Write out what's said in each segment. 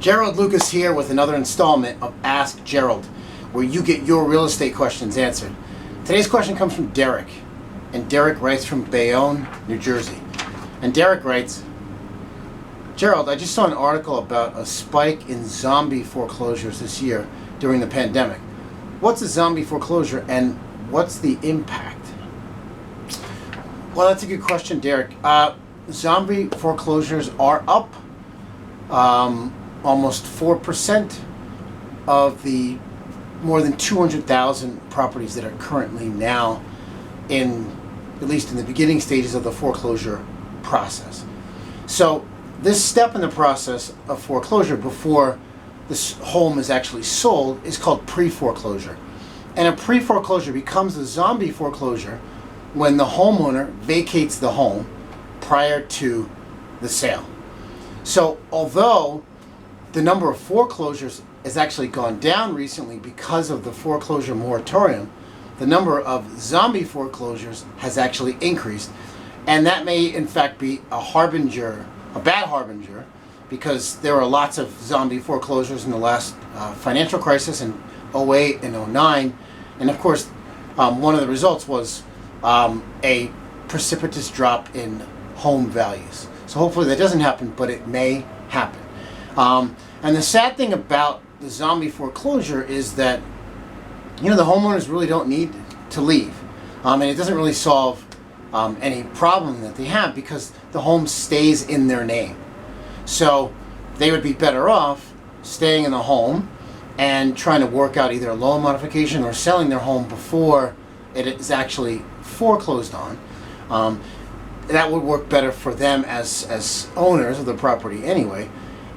Gerald Lucas here with another installment of Ask Gerald, where you get your real estate questions answered. Today's question comes from Derek, and Derek writes from Bayonne, New Jersey. And Derek writes, Gerald, I just saw an article about a spike in zombie foreclosures this year during the pandemic. What's a zombie foreclosure and what's the impact? Well, that's a good question, Derek. Zombie foreclosures are up almost 4% of the more than 200,000 properties that are currently now at least in the beginning stages of the foreclosure process. So this step in the process of foreclosure before this home is actually sold is called pre-foreclosure. And a pre-foreclosure becomes a zombie foreclosure when the homeowner vacates the home prior to the sale. So although the number of foreclosures has actually gone down recently because of the foreclosure moratorium, the number of zombie foreclosures has actually increased. And that may in fact be a bad harbinger, because there were lots of zombie foreclosures in the last financial crisis in 08 and 09. And of course, one of the results was a precipitous drop in home values. So hopefully that doesn't happen, but it may happen. And the sad thing about the zombie foreclosure is that, the homeowners really don't need to leave. And it doesn't really solve any problem that they have because the home stays in their name. So they would be better off staying in the home and trying to work out either a loan modification or selling their home before it is actually foreclosed on. That would work better for them as owners of the property anyway.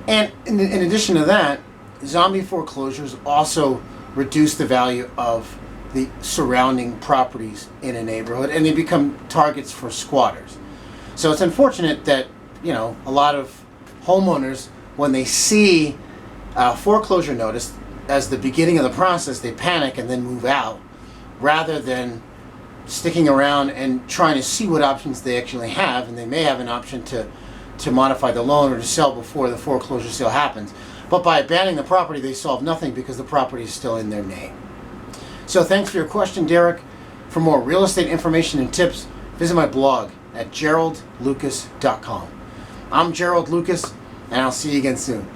And in addition to that, zombie foreclosures also reduce the value of the surrounding properties in a neighborhood, and they become targets for squatters. So it's unfortunate that, a lot of homeowners, when they see a foreclosure notice as the beginning of the process, they panic and then move out, rather than sticking around and trying to see what options they actually have. And they may have an option to modify the loan or to sell before the foreclosure sale happens. But by abandoning the property, they solve nothing because the property is still in their name. So thanks for your question, Derek. For more real estate information and tips, visit my blog at geraldlucas.com. I'm Gerald Lucas, and I'll see you again soon.